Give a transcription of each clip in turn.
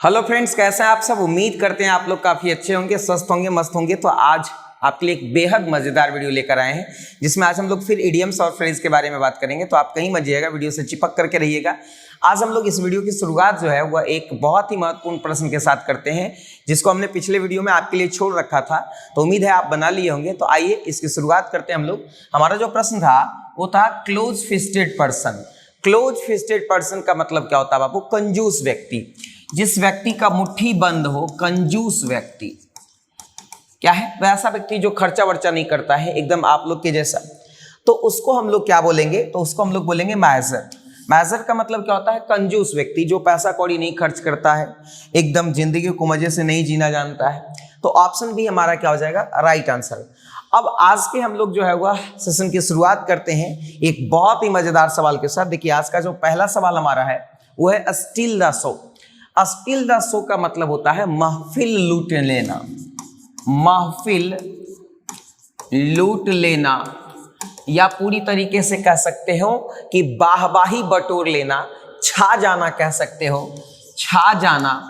Hello friends, कैसे हैं आप सब। उम्मीद करते हैं आप लोग काफ़ी अच्छे होंगे, स्वस्थ होंगे, मस्त होंगे। तो आज आपके लिए एक बेहद मज़ेदार वीडियो लेकर आए हैं जिसमें आज हम लोग फिर इडियम्स और फ्रेज के बारे में बात करेंगे। तो आप कहीं मत जाइएगा, वीडियो से चिपक करके रहिएगा। आज हम लोग इस वीडियो की शुरुआत जो है वह एक बहुत ही महत्वपूर्ण प्रश्न के साथ करते हैं जिसको हमने पिछले वीडियो में आपके लिए छोड़ रखा था। तो उम्मीद है आप बना लिए होंगे। तो आइए इसकी शुरुआत करते हैं हम लोग। हमारा जो प्रश्न था वो था close fisted person. Close fisted person का मतलब क्या होता है बाबू? कंजूस व्यक्ति, जिस व्यक्ति का मुट्ठी बंद हो। कंजूस व्यक्ति क्या है? वैसा व्यक्ति जो खर्चा वर्चा नहीं करता है, एकदम आप लोग के जैसा। तो उसको हम लोग क्या बोलेंगे? तो उसको हम लोग बोलेंगे मैजर। मैजर का मतलब क्या होता है? कंजूस व्यक्ति जो पैसा कौड़ी नहीं खर्च करता है, एकदम जिंदगी को मजे से नहीं जीना जानता है। तो ऑप्शन भी हमारा क्या हो जाएगा? Right answer. अब आज के हम लोग जो है वह सेशन की शुरुआत करते हैं एक बहुत ही मजेदार सवाल के साथ। देखिए आज का जो पहला सवाल हमारा है वो है steel the show. Steel the show का मतलब होता है महफिल लूट लेना। महफिल लूट लेना, या पूरी तरीके से कह सकते हो कि वाहवाही बटोर लेना, छा जाना कह सकते हो। छा जाना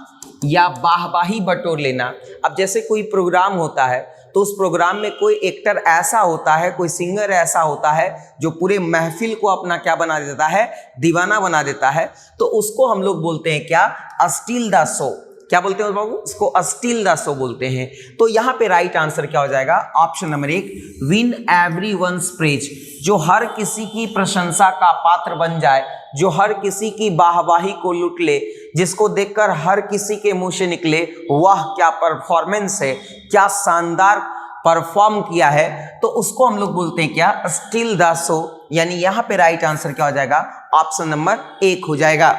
या वाहवाही बटोर लेना। अब जैसे कोई प्रोग्राम होता है तो उस प्रोग्राम में कोई एक्टर ऐसा होता है, कोई सिंगर ऐसा होता है जो पूरे महफिल को अपना क्या बना देता है? दीवाना बना देता है। तो उसको हम लोग बोलते हैं क्या? Steel the show. क्या बोलते हैं बाबू? इसको स्टील द शो बोलते हैं। तो यहाँ पे राइट आंसर क्या हो जाएगा? Option number 1, win everyone's praise. जो हर किसी की प्रशंसा का पात्र बन जाए, जो हर किसी की वाहवाही को लूट ले, जिसको देखकर हर किसी के मुंह से निकले वाह क्या परफॉर्मेंस है, क्या शानदार परफॉर्म किया है, तो उसको हम लोग बोलते हैं क्या? Steel the show. यानी यहाँ पे राइट आंसर क्या हो जाएगा? ऑप्शन नंबर 1 हो जाएगा।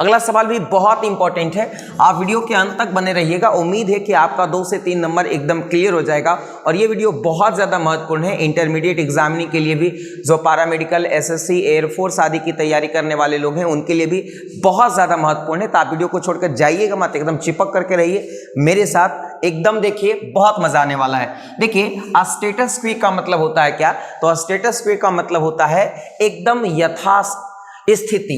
अगला सवाल भी बहुत इंपॉर्टेंट है, आप वीडियो के अंत तक बने रहिएगा। उम्मीद है कि आपका 2 से 3 नंबर एकदम क्लियर हो जाएगा। और ये वीडियो बहुत ज़्यादा महत्वपूर्ण है इंटरमीडिएट एग्जामिनी के लिए भी, जो पैरामेडिकल, एसएससी, एयरफोर्स आदि की तैयारी करने वाले लोग हैं उनके लिए भी बहुत ज़्यादा महत्वपूर्ण है। तो आप वीडियो को छोड़कर जाइएगा मत, एकदम चिपक करके रहिए मेरे साथ एकदम। देखिए बहुत मजा आने वाला है। देखिए स्टेटस क्वो का मतलब होता है क्या? तो स्टेटस क्वो का मतलब होता है एकदम यथा स्थिति।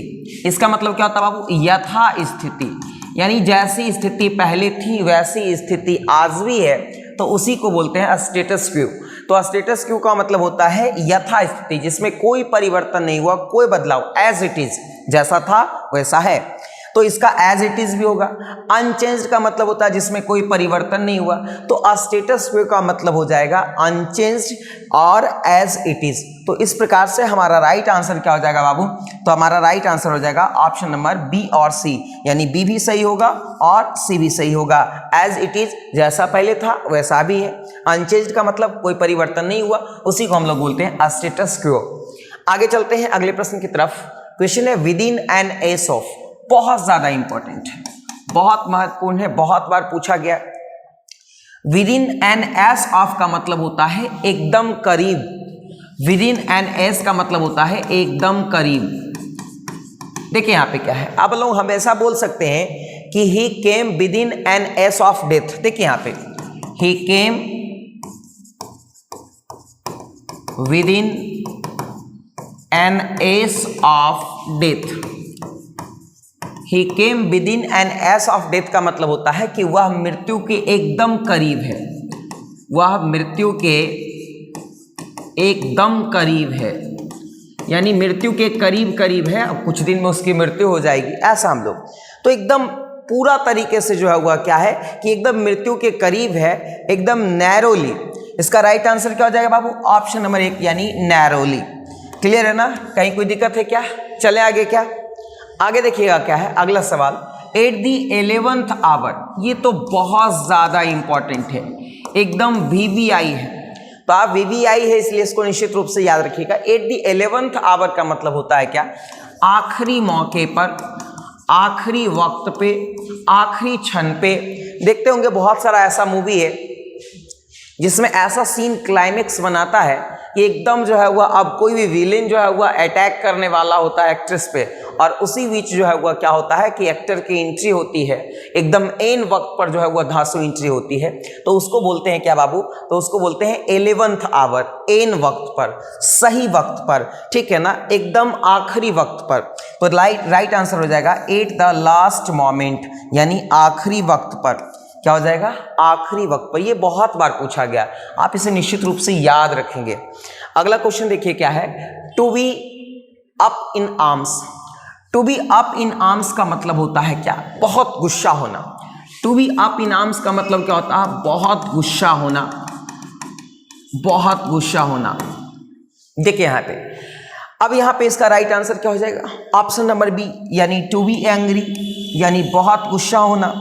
इसका मतलब क्या होता है बाबू? यथा स्थिति, यानी जैसी स्थिति पहले थी वैसी स्थिति आज भी है, तो उसी को बोलते हैं स्टेटस क्वो। तो स्टेटस क्वो का मतलब होता है यथा स्थिति, जिसमें कोई परिवर्तन नहीं हुआ, कोई बदलाव, एज इट इज, जैसा था वैसा है। तो इसका एज इट इज भी होगा। अनचेंज्ड का मतलब होता है जिसमें कोई परिवर्तन नहीं हुआ, तो स्टेटस क्वो का मतलब हो जाएगा अनचेंज्ड और एज इट इज। तो इस प्रकार से हमारा राइट आंसर क्या हो जाएगा बाबू? तो हमारा राइट आंसर हो जाएगा ऑप्शन नंबर बी और सी, यानी बी भी सही होगा और सी भी सही होगा। एज इट इज, जैसा पहले था वैसा भी है। अनचेंज्ड का मतलब कोई परिवर्तन नहीं हुआ, उसी को हम लोग बोलते हैं स्टेटस क्वो। आगे चलते हैं अगले प्रश्न की तरफ। क्वेश्चन है with in an ace of. बहुत ज्यादा इंपॉर्टेंट है, बहुत महत्वपूर्ण है, बहुत बार पूछा गया। With in an ace of का मतलब होता है एकदम करीब। विद इन एन एस का मतलब होता है एकदम करीब। देखिए यहाँ पे क्या है, अब लोग हमेशा बोल सकते हैं कि he came within an ace of death. देखिए यहाँ पे he came within an ace of death. He came within an ace of death का मतलब होता है कि वह मृत्यु के एकदम करीब है। वह मृत्यु के एकदम करीब है, यानी मृत्यु के करीब करीब है, अब कुछ दिन में उसकी मृत्यु हो जाएगी, ऐसा हम लोग। तो एकदम पूरा तरीके से जो है वह क्या है कि एकदम मृत्यु के करीब है, एकदम नैरोली। इसका राइट आंसर क्या हो जाएगा बाबू? ऑप्शन नंबर 1, यानी नैरोली। क्लियर है ना? कहीं कोई दिक्कत है क्या? चले आगे क्या? आगे देखिएगा क्या है अगला सवाल। At the 11th hour. ये तो बहुत ज्यादा इंपॉर्टेंट है, एकदम वीवीआई है। तो आप वीवीआई है इसलिए इसको निश्चित रूप से याद रखिएगा। एट दी 11th आवर का मतलब होता है क्या? आखिरी मौके पर, आखिरी वक्त पे, आखिरी क्षण पे। देखते होंगे बहुत सारा ऐसा मूवी है जिसमें ऐसा सीन क्लाइमेक्स बनाता है कि एकदम जो है वह, अब कोई भी विलेन जो है वह अटैक करने वाला होता है एक्ट्रेस पे, और उसी बीच जो है वह क्या होता है कि एक्टर की एंट्री होती है, एकदम एन वक्त पर जो है वह धांसू एंट्री होती है, तो उसको बोलते हैं क्या बाबू, तो उसको बोलते हैं 11th आवर, एन वक्त पर, सही वक्त पर, ठीक है ना, एकदम आखिरी वक्त पर। तो राइट आंसर हो जाएगा एट द लास्ट मोमेंट, यानी आखिरी वक्त पर। क्या हो जाएगा, आखिरी वक्त पर। ये बहुत बार पूछा गया, आप इसे निश्चित रूप से याद रखेंगे। अगला क्वेश्चन देखिए क्या है, to be up in arms. To be up in arms का मतलब होता है क्या, बहुत गुस्सा होना। To be up in arms का मतलब क्या होता है, बहुत गुस्सा होना, बहुत गुस्सा होना। देखिए यहां पे, अब यहां पे इसका राइट आंसर क्या हो जाएगा, ऑप्शन नंबर बी, यानी टू बी एंग्री, यानी बहुत गुस्सा होना।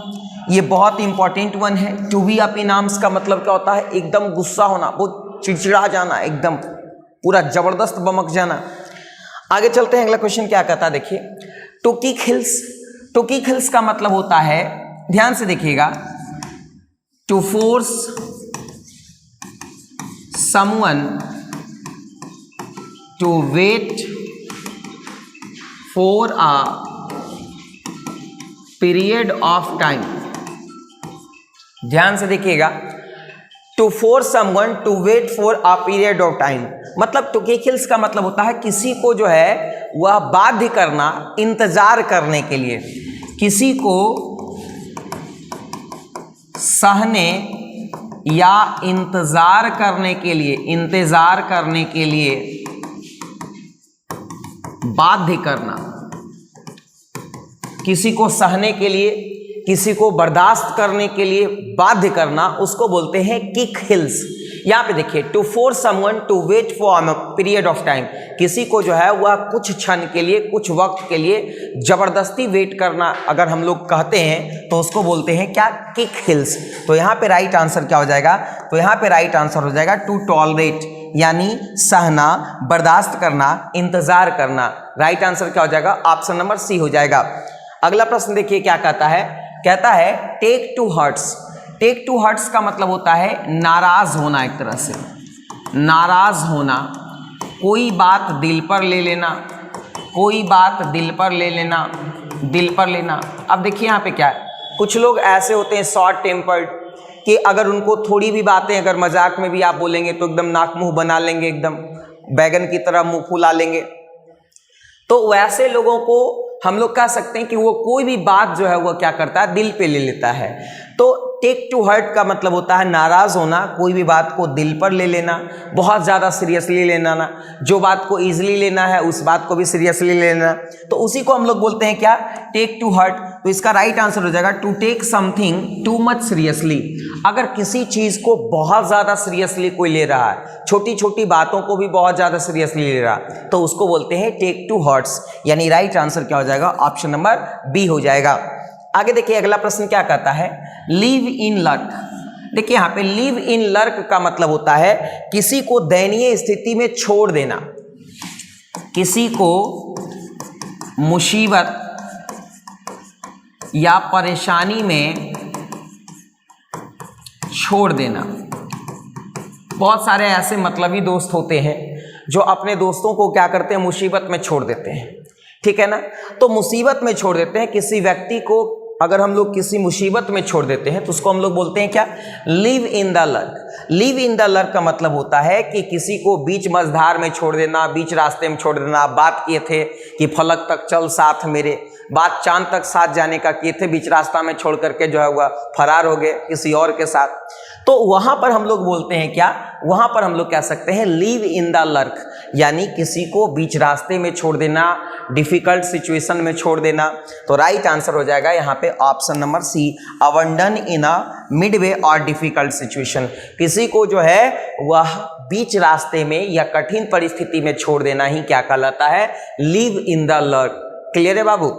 ये बहुत इंपॉर्टेंट वन है। To be up in arms का मतलब क्या होता है, एकदम गुस्सा होना, बहुत चिड़चिड़ा जाना, एकदम पूरा जबरदस्त बमक जाना। आगे चलते हैं, अगला क्वेश्चन क्या कहता है, देखिए to kick heels. To kick heels का मतलब होता है, ध्यान से देखिएगा, to force someone to wait for a period of time. ध्यान से देखिएगा, to force someone to wait for a period of time, मतलब टू किक हिल्स का मतलब होता है किसी को जो है वह बाध्य करना, इंतजार करने के लिए, किसी को सहने या इंतजार करने के लिए, इंतजार करने के लिए बाध्य करना, किसी को सहने के लिए, किसी को बर्दाश्त करने के लिए बाध्य करना, उसको बोलते हैं किक हिल्स। यहाँ पे देखिए, to force someone to wait for a period of time, किसी को जो है वह कुछ क्षण के लिए, कुछ वक्त के लिए जबरदस्ती वेट करना अगर हम लोग कहते हैं तो उसको बोलते हैं क्या, किक हिल्स। तो यहाँ पे राइट आंसर क्या हो जाएगा, तो यहाँ पे राइट आंसर हो जाएगा टू टॉलरेट, यानी सहना, बर्दाश्त करना, इंतजार करना। राइट आंसर क्या हो जाएगा, ऑप्शन नंबर सी हो जाएगा। अगला प्रश्न देखिए क्या कहता है, कहता है take to hearts. Take to hearts का मतलब होता है नाराज होना, एक तरह से नाराज होना, कोई बात दिल पर ले लेना, कोई बात दिल पर ले लेना, दिल पर लेना। अब देखिए यहाँ पे क्या है, कुछ लोग ऐसे होते हैं शॉर्ट टेम्पर्ड कि अगर उनको थोड़ी भी बातें अगर मजाक में भी आप बोलेंगे तो एकदम नाक मुंह बना लेंगे, एकदम बैगन की तरह मुंह फुला लेंगे। तो वैसे लोगों को हम लोग कह सकते हैं कि वो कोई भी बात जो है वो क्या करता है, दिल पे ले लेता है। तो टेक टू हर्ट का मतलब होता है नाराज होना, कोई भी बात को दिल पर ले लेना, बहुत ज़्यादा सीरियसली लेना ना, जो बात को ईजिली लेना है उस बात को भी सीरियसली लेना, तो उसी को हम लोग बोलते हैं क्या, टेक टू हर्ट। तो इसका राइट आंसर हो जाएगा to take something too much seriously. अगर किसी चीज़ को बहुत ज़्यादा सीरियसली कोई ले रहा है, छोटी छोटी बातों को भी बहुत ज़्यादा सीरियसली ले रहा है, तो उसको बोलते हैं टेक टू हर्ट्स, यानी राइट आंसर क्या हो जाएगा, ऑप्शन नंबर बी हो जाएगा। आगे देखिए अगला प्रश्न क्या कहता है, लिव इन लर्क। देखिए यहाँ पे लिव इन लर्क का मतलब होता है किसी को दयनीय स्थिति में छोड़ देना, किसी को मुसीबत या परेशानी में छोड़ देना। बहुत सारे ऐसे मतलबी दोस्त होते हैं जो अपने दोस्तों को क्या करते हैं, मुसीबत में छोड़ देते हैं, ठीक है ना। तो मुसीबत में छोड़ देते हैं किसी व्यक्ति को, अगर हम लोग किसी मुसीबत में छोड़ देते हैं तो उसको हम लोग बोलते हैं क्या, live in the lurk. Live in the lurk का मतलब होता है कि किसी को बीच मझधार में छोड़ देना, बीच रास्ते में छोड़ देना। आप बात किए थे कि फलक तक चल साथ मेरे, बात चांद तक साथ जाने का किए थे, बीच रास्ता में छोड़ करके जो है वह फरार हो गए किसी और के साथ, तो वहां पर हम लोग बोलते हैं क्या, वहां पर हम लोग कह सकते हैं लिव इन द लर्क, यानी किसी को बीच रास्ते में छोड़ देना, डिफिकल्ट सिचुएशन में छोड़ देना। तो राइट आंसर हो जाएगा यहाँ पे ऑप्शन नंबर सी, अबंडन इन अ मिडवे और डिफिकल्ट सिचुएशन। किसी को जो है वह बीच रास्ते में या कठिन परिस्थिति में छोड़ देना ही क्या कहलाता है, live in the lurk. Clear है बाबू।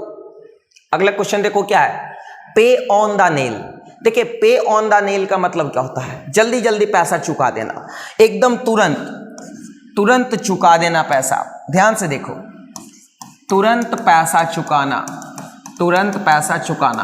अगला क्वेश्चन देखो क्या है, पे ऑन द नेल। देखिए पे ऑन द नेल का मतलब क्या होता है, जल्दी जल्दी पैसा चुका देना, एकदम तुरंत चुका देना पैसा। ध्यान से देखो, तुरंत पैसा चुकाना, तुरंत पैसा चुकाना।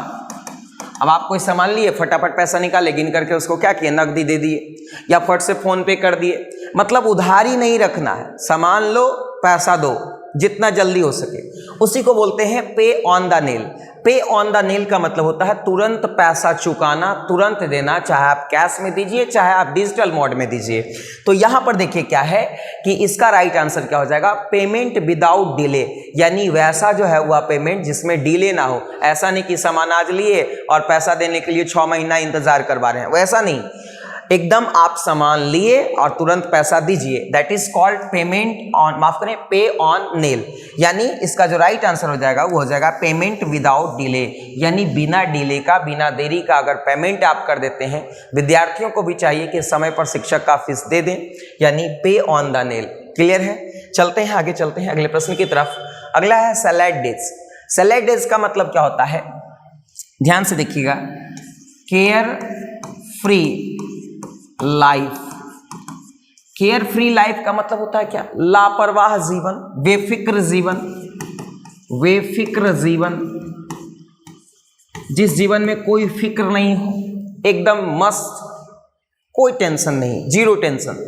अब आप कोई सामान लिए, फटाफट पैसा निकाले, गिन करके उसको क्या किए, नकदी दे दिए या फट से फोन पे कर दिए। मतलब उधारी नहीं रखना है, सामान लो पैसा दो जितना जल्दी हो सके। उसी को बोलते हैं पे ऑन द नेल। पे ऑन द नेल का मतलब होता है तुरंत पैसा चुकाना, तुरंत देना, चाहे आप कैश में दीजिए चाहे आप डिजिटल मोड में दीजिए। तो यहां पर देखिए क्या है कि इसका राइट आंसर क्या हो जाएगा, पेमेंट विदाउट डिले, यानी वैसा जो है वह पेमेंट जिसमें डिले ना हो। ऐसा नहीं कि सामान आज लिए और पैसा देने के लिए 6 महीना इंतजार करवा रहे हैं, वैसा नहीं, एकदम आप सामान लिए और तुरंत पैसा दीजिए, that is called payment on, माफ करें, पे ऑन नेल। यानी इसका जो राइट आंसर हो जाएगा वो हो जाएगा पेमेंट विदाउट डिले, यानी बिना डिले का, बिना देरी का अगर पेमेंट आप कर देते हैं। विद्यार्थियों को भी चाहिए कि समय पर शिक्षक का फीस दे दें, यानी पे ऑन द नेल। क्लियर है? चलते हैं आगे, चलते हैं अगले प्रश्न की तरफ। अगला है सैलेड डेज। सैलेड डेज का मतलब क्या होता है, ध्यान से देखिएगा, care free life. Care free life का मतलब होता है क्या, लापरवाह जीवन, बेफिक्र जीवन। बेफिक्र जीवन, जिस जीवन में कोई फिक्र नहीं हो, एकदम मस्त, कोई टेंशन नहीं, जीरो टेंशन।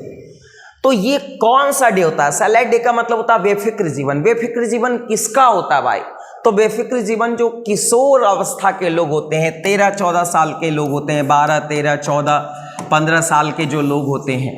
तो ये कौन सा डे होता है? सैलेड डे का मतलब होता है बेफिक्र जीवन। बेफिक्र जीवन किसका होता है भाई? तो बेफिक्र जीवन जो किशोर अवस्था के लोग होते हैं, 13-14 साल के लोग होते हैं, 12, 13, 14, 15 साल के जो लोग होते हैं,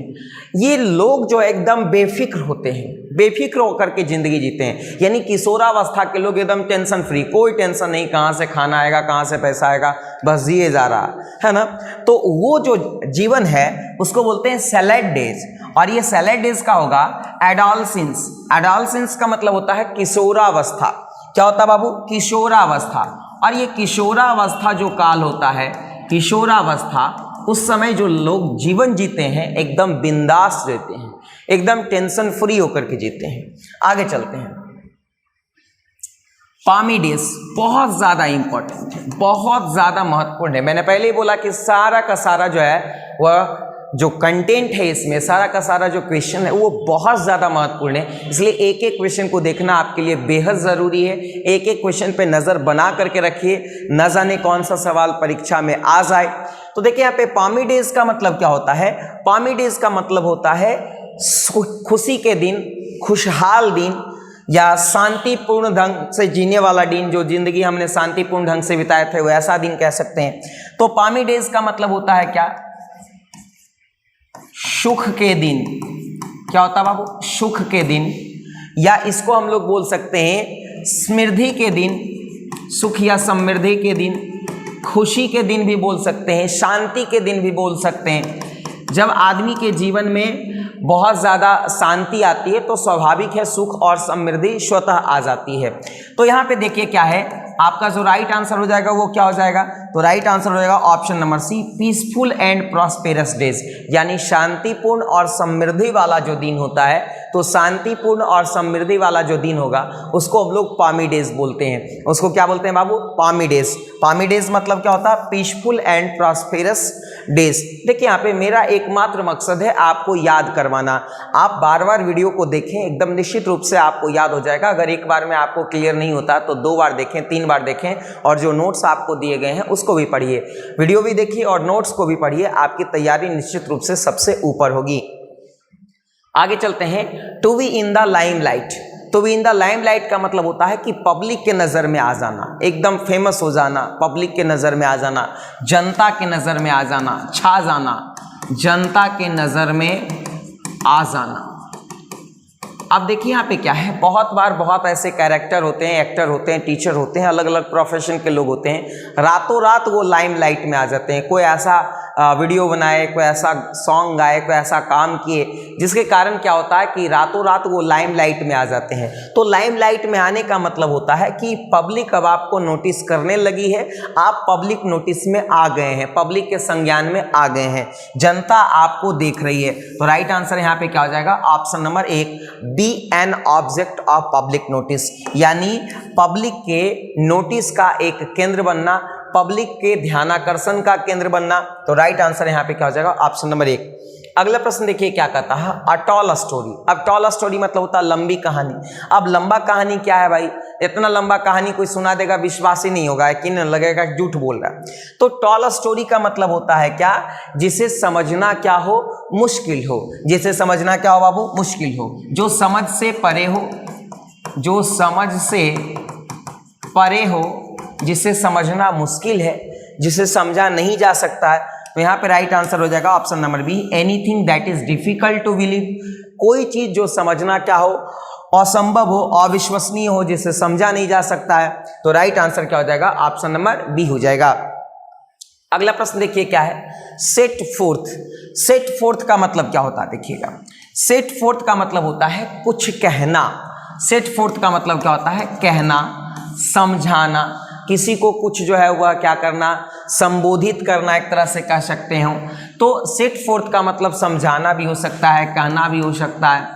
ये लोग जो एकदम बेफिक्र होते हैं, बेफिक्र होकर के जिंदगी जीते हैं। यानी किशोरावस्था के लोग एकदम टेंशन फ्री, कोई टेंशन नहीं, कहाँ से खाना आएगा, कहाँ से पैसा आएगा, बस जिए जा रहा है ना। तो वो जो जीवन है उसको बोलते हैं सैलेड डेज। और ये सैलेड डेज का होगा एडोलसेंस। एडोलसेंस का मतलब होता है किशोरावस्था। क्या होता है बाबू? किशोरावस्था। और ये किशोरावस्था जो काल होता है, किशोरावस्था, उस समय जो लोग जीवन जीते हैं एकदम बिंदास रहते हैं, एकदम टेंशन फ्री होकर के जीते हैं। आगे चलते हैं। पामी डेज बहुत ज्यादा इंपॉर्टेंट है, बहुत ज्यादा महत्वपूर्ण है। मैंने पहले ही बोला कि सारा का सारा जो है वह जो कंटेंट है इसमें, सारा का सारा जो क्वेश्चन है वो बहुत ज़्यादा महत्वपूर्ण है। इसलिए एक एक क्वेश्चन को देखना आपके लिए बेहद ज़रूरी है। एक एक क्वेश्चन पे नज़र बना करके रखिए, न जाने कौन सा सवाल परीक्षा में आ जाए। तो देखिए यहाँ पे पामी डेज का मतलब क्या होता है? पामी डेज का मतलब होता है खुशी के दिन, खुशहाल दिन, या शांतिपूर्ण ढंग से जीने वाला दिन, जो जिंदगी हमने शांतिपूर्ण ढंग से बिताए थे वैसा दिन कह सकते हैं। तो पामी डेज का मतलब होता है क्या? सुख के दिन। क्या होता है बाबू? सुख के दिन, या इसको हम लोग बोल सकते हैं समृद्धि के दिन, सुख या समृद्धि के दिन, खुशी के दिन भी बोल सकते हैं, शांति के दिन भी बोल सकते हैं। जब आदमी के जीवन में बहुत ज़्यादा शांति आती है तो स्वाभाविक है सुख और समृद्धि स्वतः आ जाती है। तो यहाँ पे देखिए क्या है, आपका जो राइट आंसर हो जाएगा वो क्या हो जाएगा? तो राइट आंसर हो जाएगा option number C, peaceful and prosperous days, यानी शांतिपूर्ण और समृद्धि वाला जो दिन होता है। तो शांतिपूर्ण और समृद्धि वाला जो दिन होगा उसको हम लोग पामी डेज बोलते हैं। उसको क्या बोलते हैं बाबू? पामी डेज। पामी डेज मतलब क्या होता है? Peaceful and prosperous days. देखिए यहाँ पे मेरा एकमात्र मकसद है आपको याद करवाना। आप बार बार वीडियो को देखें, एकदम निश्चित रूप से आपको याद हो जाएगा। अगर एक बार में आपको क्लियर नहीं होता तो 2 बार देखें, 3 बार देखें, और जो नोट्स आपको दिए गए हैं उसको भी पढ़िए, वीडियो भी देखिए और नोट्स को भी पढ़िए। आपकी तैयारी निश्चित रूप से सबसे ऊपर होगी। आगे चलते हैं। To be in the limelight. To be in the limelight का मतलब होता है कि पब्लिक के नज़र में आ जाना, एकदम फेमस हो जाना, पब्लिक के नज़र में आ जाना, जनता के नज़र में आ जाना, छा जाना, जनता के नज़र में आ जाना। अब देखिए यहाँ पे क्या है, बहुत बार बहुत ऐसे कैरेक्टर होते हैं, एक्टर होते हैं, टीचर होते हैं, अलग अलग प्रोफेशन के लोग होते हैं, रातों रात वो लाइमलाइट में आ जाते हैं। कोई ऐसा वीडियो बनाए, कोई ऐसा सॉन्ग गाए, कोई ऐसा काम किए जिसके कारण क्या होता है कि रातों रात वो लाइमलाइट में आ जाते हैं। तो लाइमलाइट में आने का मतलब होता है कि पब्लिक अब आपको नोटिस करने लगी है, आप पब्लिक नोटिस में आ गए हैं, पब्लिक के संज्ञान में आ गए हैं, जनता आपको देख रही है। तो राइट आंसर यहाँ पे क्या हो जाएगा? Option number 1, be an object of public notice, यानी पब्लिक के नोटिस का एक केंद्र बनना, पब्लिक के ध्यानाकर्षण का केंद्र बनना। तो राइट आंसर यहाँ पे क्या हो जाएगा? Option number 1। अगला प्रश्न देखिए क्या कहता है, अ टॉल स्टोरी। अब टॉल स्टोरी मतलब होता है लंबी कहानी। अब लंबा कहानी क्या है भाई? इतना लंबा कहानी कोई सुना देगा, विश्वास ही नहीं होगा, कि नहीं लगेगा झूठ बोल रहा है। तो टॉल स्टोरी का मतलब होता है क्या? जिसे समझना क्या हो? मुश्किल हो। जिसे समझना क्या हो बाबू? मुश्किल हो। जो समझ से परे हो, जो समझ से परे हो, जिसे समझना मुश्किल है, जिसे समझा नहीं जा सकता है, तो यहाँ पे राइट आंसर हो जाएगा option number B, anything that is difficult to believe. कोई चीज जो समझना क्या हो, असंभव हो, अविश्वसनीय हो, जिसे समझा नहीं जा सकता है, तो राइट आंसर क्या हो जाएगा, ऑप्शन नंबर बी हो जाएगा। अगला प्रश्न देखिए क्या है, सेट फोर्थ। सेट फोर्थ का मतलब क्या होता है, देखिएगा, सेट फोर्थ का मतलब होता है कुछ कहना। सेट फोर्थ का मतलब क्या होता है, कहना, समझाना, किसी को कुछ जो है वह क्या करना, संबोधित करना, एक तरह से कह सकते हो। तो सेट फोर्थ का मतलब समझाना भी हो सकता है, कहना भी हो सकता है,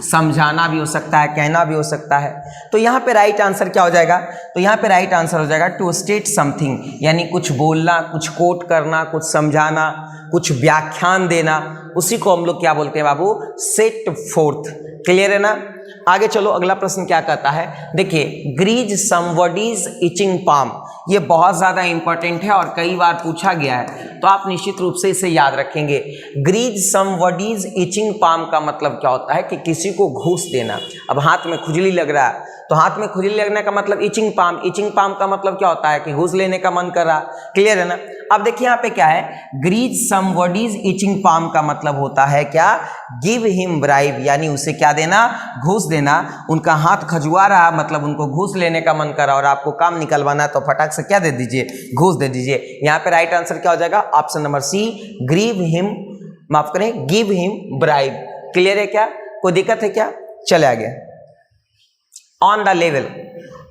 समझाना भी हो सकता है, कहना भी हो सकता है। तो यहाँ पे राइट आंसर क्या हो जाएगा, तो यहाँ पे राइट आंसर हो जाएगा टू स्टेट समथिंग, यानी कुछ बोलना, कुछ कोट करना, कुछ समझाना, कुछ व्याख्यान देना, उसी को हम लोग क्या बोलते हैं बाबू, सेट फोर्थ। क्लियर है ना। आगे चलो, अगला प्रश्न क्या कहता है, देखिए, ग्रीज समबडीज इचिंग पाम, ये बहुत ज़्यादा इंपॉर्टेंट है और कई बार पूछा गया है, तो आप निश्चित रूप से इसे याद रखेंगे। ग्रीज समबडीज इचिंग पाम का मतलब क्या होता है कि किसी को घूस देना। अब हाथ में खुजली लग रहा है, तो हाथ में खुजली लगने का मतलब इचिंग पाम, इचिंग पाम का मतलब क्या होता है कि घूस लेने का मन कर रहा। क्लियर है ना। अब देखिए यहाँ पे क्या है, ग्रीज समबडीज इचिंग पाम का मतलब होता है क्या, गिव हिम ब्राइब, यानी उसे क्या देना, घूस देना। उनका हाथ खजुआ रहा, मतलब उनको घूस लेने का मन कर रहा और आपको काम निकलवाना, तो फटाक से क्या दे दीजिए, घूस दे दीजिए। यहाँ पे राइट आंसर क्या हो जाएगा, option number C, give him, माफ करें, गिव हिम ब्राइब। क्लियर है क्या, कोई दिक्कत है क्या, चले आगे। On the level.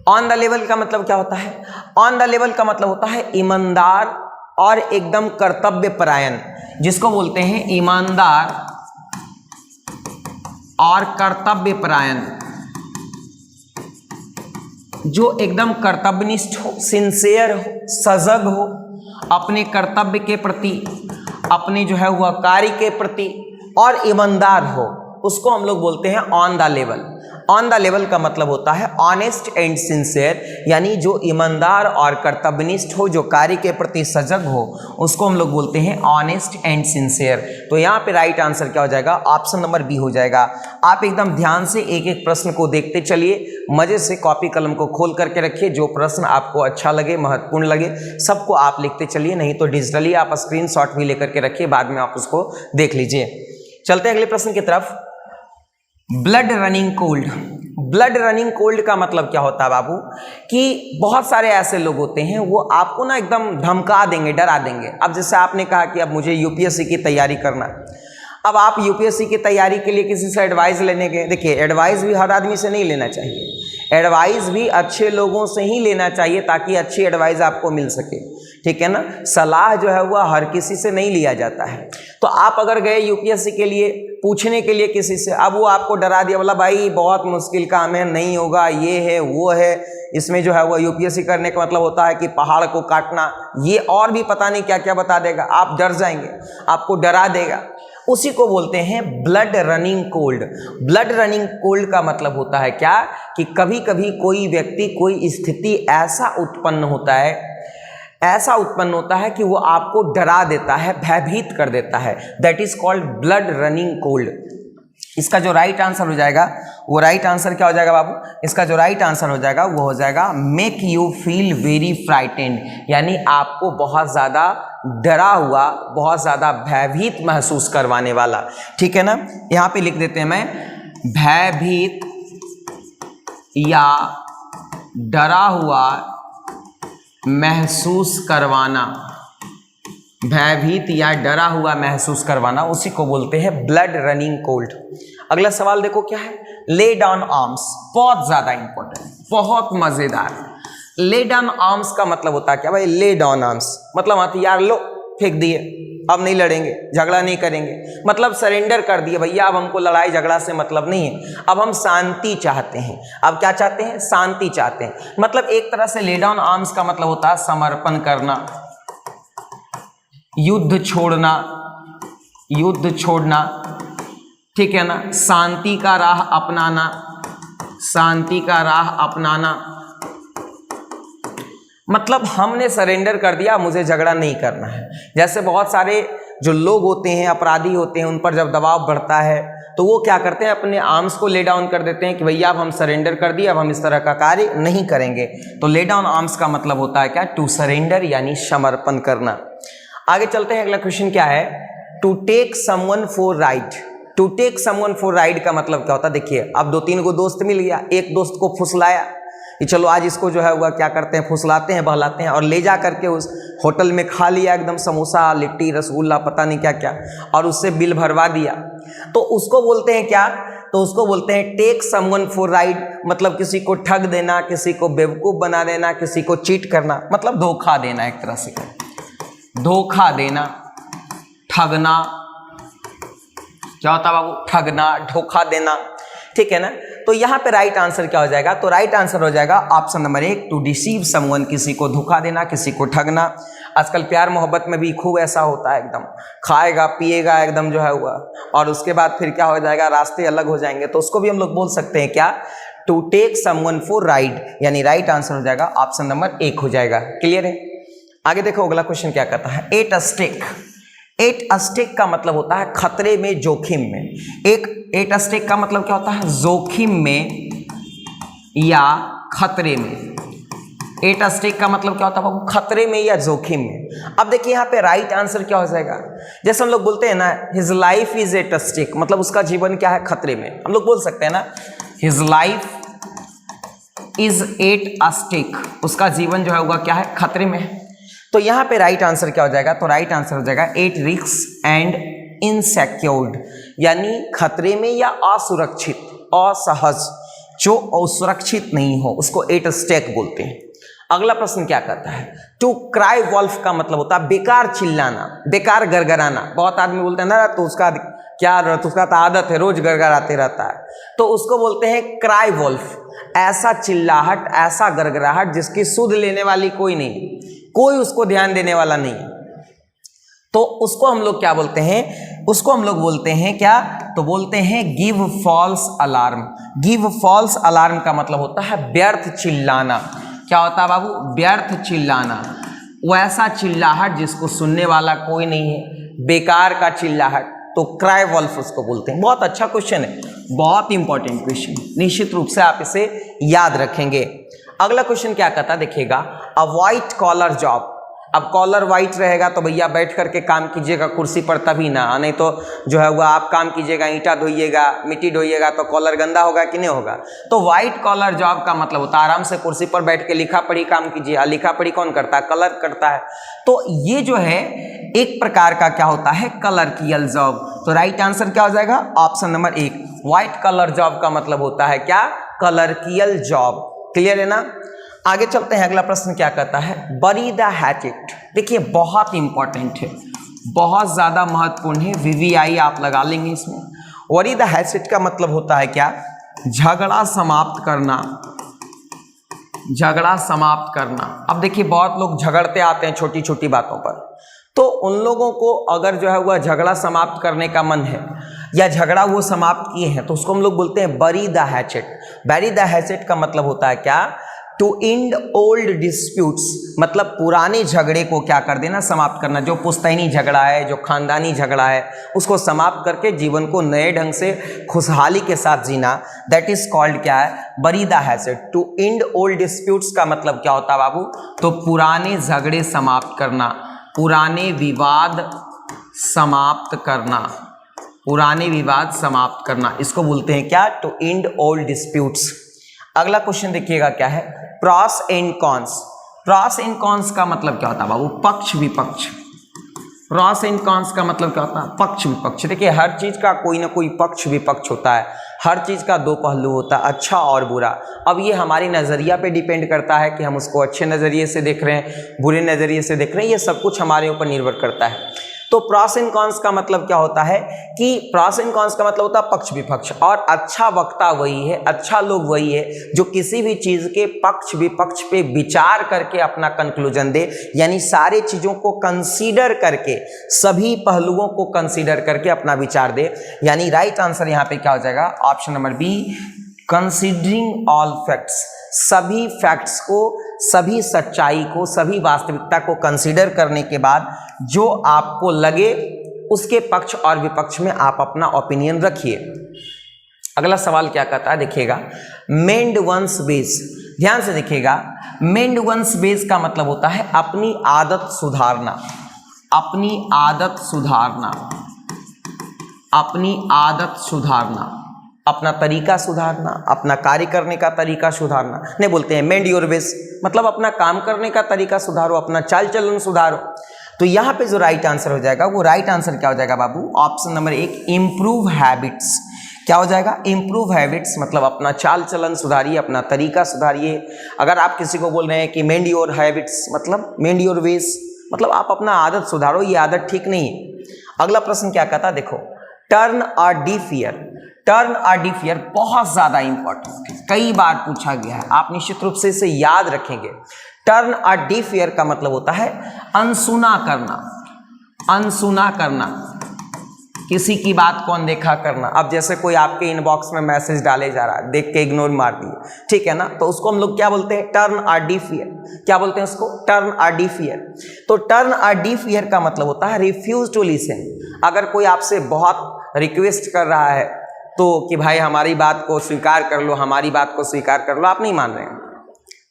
On the level का मतलब क्या होता है, ऑन द लेवल का मतलब होता है ईमानदार और एकदम कर्तव्य परायण, जिसको बोलते हैं ईमानदार और कर्तव्य परायण, जो एकदम कर्तव्यनिष्ठ हो, सिंसियर हो, सजग हो, अपने कर्तव्य के प्रति, अपने जो है वह कार्य के प्रति और ईमानदार हो, उसको हम लोग बोलते हैं on the level. On the level का मतलब होता है ऑनेस्ट एंड सिंसियर, यानी जो ईमानदार और कर्तव्यनिष्ठ हो, जो कार्य के प्रति सजग हो, उसको हम लोग बोलते हैं ऑनेस्ट एंड सिंसियर। तो यहाँ पे राइट आंसर क्या हो जाएगा, ऑप्शन नंबर बी हो जाएगा। आप एकदम ध्यान से एक एक प्रश्न को देखते चलिए, मजे से कॉपी कलम को खोल करके रखिए, जो प्रश्न आपको अच्छा लगे, महत्वपूर्ण लगे, सबको आप लिखते चलिए, नहीं तो डिजिटली आप स्क्रीनशॉट भी लेकर के रखिए, बाद में आप उसको देख लीजिए। चलते हैं अगले प्रश्न की तरफ। Blood running cold. Blood running cold का मतलब क्या होता है बाबू, कि बहुत सारे ऐसे लोग होते हैं, वो आपको ना एकदम धमका देंगे, डरा देंगे। अब जैसे आपने कहा कि अब मुझे यूपीएससी की तैयारी करना है, अब आप यूपीएससी की तैयारी के लिए किसी से एडवाइस लेने गए, देखिए एडवाइस भी हर आदमी से नहीं लेना चाहिए, एडवाइस भी अच्छे लोगों से ही लेना चाहिए, ताकि अच्छी एडवाइस आपको मिल सके, ठीक है ना। सलाह जो है वह हर किसी से नहीं लिया जाता है। तो आप अगर गए यूपीएससी के लिए पूछने के लिए किसी से, अब वो आपको डरा दिया, बोला भाई बहुत मुश्किल काम है, नहीं होगा, ये है वो है, इसमें जो है वो यूपीएससी करने का मतलब होता है कि पहाड़ को काटना, ये और भी पता नहीं क्या क्या बता देगा, आप डर जाएंगे, आपको डरा देगा। उसी को बोलते हैं blood running cold. Blood running cold का मतलब होता है क्या, कि कभी कभी कोई व्यक्ति, कोई स्थिति ऐसा उत्पन्न होता है कि वो आपको डरा देता है, भयभीत कर देता है, that is called blood running cold. इसका जो राइट आंसर हो जाएगा, वो राइट आंसर क्या हो जाएगा बाबू, इसका जो राइट आंसर हो जाएगा वो हो जाएगा make you feel very frightened, यानी आपको बहुत ज़्यादा डरा हुआ, बहुत ज़्यादा भयभीत महसूस करवाने वाला, ठीक है ना। यहाँ पे लिख देते हैं मैं, भयभीत या डरा हुआ महसूस करवाना, भयभीत या डरा हुआ महसूस करवाना, उसी को बोलते हैं ब्लड रनिंग कोल्ड। अगला सवाल देखो क्या है, ले डाउन आर्म्स, बहुत ज्यादा इंपॉर्टेंट, बहुत मजेदार। ले डाउन आर्म्स का मतलब होता है क्या भाई, ले डाउन आर्म्स मतलब हथियार लो फेंक दिए, अब नहीं लड़ेंगे, झगड़ा नहीं करेंगे, मतलब सरेंडर कर दिए भैया, अब हमको लड़ाई झगड़ा से मतलब नहीं है, अब हम शांति चाहते हैं। अब क्या चाहते हैं, शांति चाहते हैं। मतलब एक तरह से ले डाउन आर्म्स का मतलब होता है समर्पण करना, युद्ध छोड़ना, युद्ध छोड़ना, ठीक है ना, शांति का राह अपनाना, शांति का राह अपनाना, मतलब हमने सरेंडर कर दिया, मुझे झगड़ा नहीं करना है। जैसे बहुत सारे जो लोग होते हैं, अपराधी होते हैं, उन पर जब दबाव बढ़ता है, तो वो क्या करते हैं, अपने आर्म्स को ले डाउन कर देते हैं कि भैया अब हम सरेंडर कर दिए, अब हम इस तरह का कार्य नहीं करेंगे। तो ले डाउन आर्म्स का मतलब होता है क्या, टू सरेंडर यानी समर्पण करना। आगे चलते हैं, अगला क्वेश्चन क्या है, to take someone for ride. To take someone for ride का मतलब क्या होता है, देखिए अब 2-3 को दोस्त मिल गया, एक दोस्त को फुसलाया कि चलो आज इसको जो है हुआ क्या करते हैं, फुसलाते हैं, बहलाते हैं, और ले जा करके उस होटल में खा लिया एकदम समोसा, लिट्टी, रसगुल्ला, पता नहीं क्या क्या, और उससे बिल भरवा दिया। तो उसको बोलते हैं क्या, तो उसको बोलते हैं टेक समवन फॉर राइड, मतलब किसी को ठग देना, किसी को बेवकूफ़ बना देना, किसी को चीट करना, मतलब धोखा देना, एक तरह से धोखा देना, ठगना, क्या होता है बाबू, ठगना, धोखा देना, ठीक है ना। तो यहाँ पे राइट आंसर क्या हो जाएगा, तो राइट आंसर हो जाएगा option number 1, to deceive someone, किसी को धोखा देना, किसी को ठगना। आजकल प्यार मोहब्बत में भी खूब ऐसा होता है, एकदम खाएगा पिएगा एकदम जो है हुआ, और उसके बाद फिर क्या हो जाएगा, रास्ते अलग हो जाएंगे। तो उसको भी हम लोग बोल सकते हैं क्या, to take someone for ride, यानी राइट आंसर हो जाएगा ऑप्शन नंबर 1 हो जाएगा। क्लियर है। आगे देखो अगला क्वेश्चन क्या कहता है, at a stake. At a stake का मतलब होता है खतरे में, जोखिम में। एट अ स्टेक का मतलब क्या होता है, जोखिम में या खतरे में। एट अ स्टेक का मतलब क्या होता है बाबू, खतरे में या जोखिम में। अब देखिए यहाँ पे राइट आंसर क्या हो जाएगा, जैसे हम लोग बोलते हैं ना, his life is at a stake, मतलब उसका जीवन क्या है, खतरे में। हम लोग बोल सकते हैं ना, his life is at a stake, उसका जीवन जो है वो क्या है, खतरे में है। तो यहाँ पे राइट आंसर क्या हो जाएगा, तो राइट आंसर हो जाएगा एट रिस्क एंड इनसेक्योर्ड, यानी खतरे में या असुरक्षित, असहज, जो असुरक्षित नहीं हो उसको एट स्टेक बोलते हैं। अगला प्रश्न क्या कहता है, टू क्राई वॉल्फ का मतलब होता है बेकार चिल्लाना, बेकार गरगराना। बहुत आदमी बोलते हैं ना, तो उसका क्या, तो उसका तो आदत है रोज गरगराते रहता है, तो उसको बोलते हैं क्राई वॉल्फ। ऐसा चिल्लाहट, ऐसा गरगराहट जिसकी सुध लेने वाली कोई नहीं, कोई उसको ध्यान देने वाला नहीं, तो उसको हम लोग क्या बोलते हैं, उसको हम लोग बोलते हैं क्या, तो बोलते हैं give false alarm. Give false alarm का मतलब होता है व्यर्थ चिल्लाना। क्या होता है बाबू, व्यर्थ चिल्लाना, वैसा चिल्लाहट जिसको सुनने वाला कोई नहीं है, बेकार का चिल्लाहट, तो क्राई वॉल्फ उसको बोलते हैं। बहुत अच्छा क्वेश्चन है, बहुत इंपॉर्टेंट क्वेश्चन, निश्चित रूप से आप इसे याद रखेंगे। अगला क्वेश्चन क्या कहता है, देखिएगा, अ व्हाइट कॉलर जॉब। अब कॉलर वाइट रहेगा तो भैया बैठ करके काम कीजिएगा कुर्सी पर, तभी ना, नहीं तो जो है वह आप काम कीजिएगा, ईंटा धोइएगा, मिट्टी धोइएगा, तो कॉलर गंदा होगा कि नहीं होगा। तो व्हाइट कॉलर जॉब का मतलब होता है आराम से कुर्सी पर बैठ के लिखा पढ़ी काम कीजिए। लिखा पढ़ी कौन करता है, कलर करता है। तो ये जो है एक प्रकार का क्या होता है, क्लर्कियल जॉब। तो राइट आंसर क्या हो जाएगा, option number 1, white collar job का मतलब होता है क्या, क्लर्कियल जॉब। क्लियर है ना। आगे चलते हैं, अगला प्रश्न क्या कहता है, बरी द हैचेट। देखिए बहुत इंपॉर्टेंट है, बहुत ज्यादा महत्वपूर्ण है, वीवीआई आप लगा लेंगे इसमें। बरी द हैचेट का मतलब होता है क्या, झगड़ा समाप्त करना, झगड़ा समाप्त करना। अब देखिए बहुत लोग झगड़ते आते हैं छोटी छोटी बातों पर, तो उन लोगों को अगर जो है वह झगड़ा समाप्त करने का मन है या झगड़ा वो समाप्त किए हैं, तो उसको हम लोग बोलते हैं बरी द हैचेट। बरी द हैचेट का मतलब होता है क्या, टू एंड ओल्ड डिस्प्यूट्स, मतलब पुराने झगड़े को क्या कर देना, समाप्त करना। जो पुश्तैनी झगड़ा है, जो खानदानी झगड़ा है, उसको समाप्त करके जीवन को नए ढंग से खुशहाली के साथ जीना, दैट इज कॉल्ड क्या है, bury the hatchet. To end old disputes का मतलब क्या होता है बाबू, तो पुराने झगड़े समाप्त करना, पुराने विवाद समाप्त करना, पुराने विवाद समाप्त करना, इसको बोलते हैं क्या, टू एंड ओल्ड डिस्प्यूट्स। अगला क्वेश्चन देखिएगा क्या है, pros and cons. Pros and cons का मतलब क्या होता है बाबू, पक्ष विपक्ष। प्रॉस एंड कॉन्स का मतलब क्या होता है, पक्ष विपक्ष। देखिए हर चीज का कोई ना कोई पक्ष विपक्ष होता है, हर चीज का दो पहलू होता है, अच्छा और बुरा। अब ये हमारी नजरिया पे डिपेंड करता है कि हम उसको अच्छे नजरिए से देख रहे हैं, बुरे नजरिए से देख रहे हैं, ये सब कुछ हमारे ऊपर निर्भर करता है। तो प्रॉस एंड कॉन्स का मतलब क्या होता है कि प्रॉस एंड कॉन्स का मतलब होता है पक्ष विपक्ष, और अच्छा वक्ता वही है, अच्छा लोग वही है जो किसी भी चीज के पक्ष विपक्ष पे विचार करके अपना कंक्लूजन दे, यानी सारे चीजों को कंसीडर करके, सभी पहलुओं को कंसीडर करके अपना विचार दे। यानी राइट आंसर यहाँ पे क्या हो जाएगा, option number B, considering all facts. सभी फैक्ट्स को, सभी सच्चाई को, सभी वास्तविकता को कंसीडर करने के बाद जो आपको लगे उसके पक्ष और विपक्ष में आप अपना ओपिनियन रखिए। अगला सवाल क्या कहता है, देखिएगा, मेंड वंस बेस। ध्यान से देखिएगा, मेंड वंस बेस का मतलब होता है अपनी आदत सुधारना, अपनी आदत सुधारना, अपनी आदत सुधारना, अपना तरीका सुधारना, अपना कार्य करने का तरीका सुधारना। नहीं बोलते हैं मेंड योर वेज, मतलब अपना काम करने का तरीका सुधारो, अपना चाल चलन सुधारो। तो यहाँ पे जो राइट आंसर हो जाएगा, वो राइट आंसर क्या हो जाएगा बाबू, ऑप्शन नंबर 1, इम्प्रूव हैबिट्स। क्या हो जाएगा, इम्प्रूव हैबिट्स, मतलब अपना चाल चलन सुधारिए, अपना तरीका सुधारिए। अगर आप किसी को बोल रहे हैं कि मेंड योर हैबिट्स, मतलब मेंड योर वेज, मतलब आप अपना आदत सुधारो, ये आदत ठीक नहीं है। अगला प्रश्न क्या कहता है, देखो, टर्न अ डिफियर। टर्न अ डिफियर बहुत ज्यादा इंपॉर्टेंट है, कई बार पूछा गया है, आप निश्चित रूप से इसे याद रखेंगे। टर्न अ डिफियर का मतलब होता है अनसुना करना, अनसुना करना, किसी की बात को अनदेखा करना। अब जैसे कोई आपके इनबॉक्स में मैसेज डाले जा रहा है, देख के इग्नोर मार दिए, ठीक है ना, तो उसको हम लोग क्या बोलते हैं, टर्न अ डिफियर। क्या बोलते हैं उसको, टर्न अ डिफियर। तो टर्न अ डिफियर का मतलब होता है रिफ्यूज टू लिसन। अगर कोई आपसे बहुत रिक्वेस्ट कर रहा है तो कि भाई हमारी बात को स्वीकार कर लो, हमारी बात को स्वीकार कर लो, आप नहीं मान रहे हैं।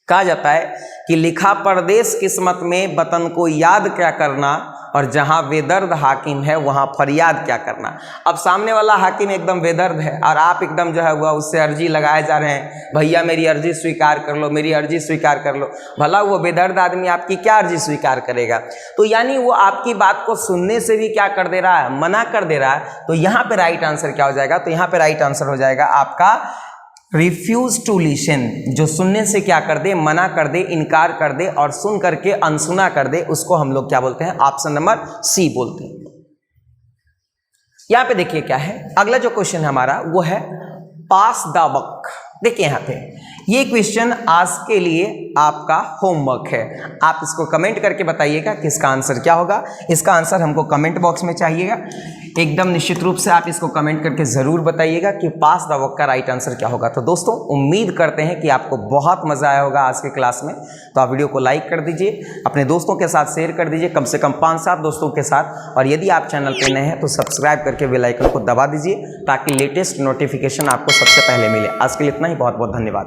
कहा जाता है कि लिखा परदेश किस्मत में वतन को याद क्या करना, और जहां बेदर्द हाकिम है वहां फरियाद क्या करना। अब सामने वाला हाकिम एकदम बेदर्द है और आप एकदम जो है वह उससे अर्जी लगाए जा रहे हैं, भैया मेरी अर्जी स्वीकार कर लो, मेरी अर्जी स्वीकार कर लो। भला वो बेदर्द आदमी आपकी क्या अर्जी स्वीकार करेगा। तो यानी वो आपकी बात को सुनने से भी क्या कर दे रहा है, मना कर दे रहा है। तो यहाँ पे राइट आंसर क्या हो जाएगा, तो यहाँ पे राइट आंसर हो जाएगा आपका रिफ्यूज टू लिसन। जो सुनने से क्या कर दे, मना कर दे, इनकार कर दे और सुन करके अनसुना कर दे, उसको हम लोग क्या बोलते हैं, ऑप्शन नंबर सी बोलते हैं। यहां पे देखिए क्या है, अगला जो क्वेश्चन है हमारा वो है पास द बक। देखिए यहाँ पे ये क्वेश्चन आज के लिए आपका होमवर्क है। आप इसको कमेंट करके बताइएगा कि इसका आंसर क्या होगा। इसका आंसर हमको कमेंट बॉक्स में चाहिएगा, एकदम निश्चित रूप से आप इसको कमेंट करके ज़रूर बताइएगा कि पास द बक का राइट आंसर क्या होगा। तो दोस्तों उम्मीद करते हैं कि आपको बहुत मज़ा आया होगा आज के क्लास में। तो आप वीडियो को लाइक कर दीजिए, अपने दोस्तों के साथ शेयर कर दीजिए, कम से कम 5-7 दोस्तों के साथ। और यदि आप चैनल पर नए हैं तो सब्सक्राइब करके बेल आइकन को दबा दीजिए ताकि लेटेस्ट नोटिफिकेशन आपको सबसे पहले मिले। आज के लिए इतना ही, बहुत बहुत धन्यवाद।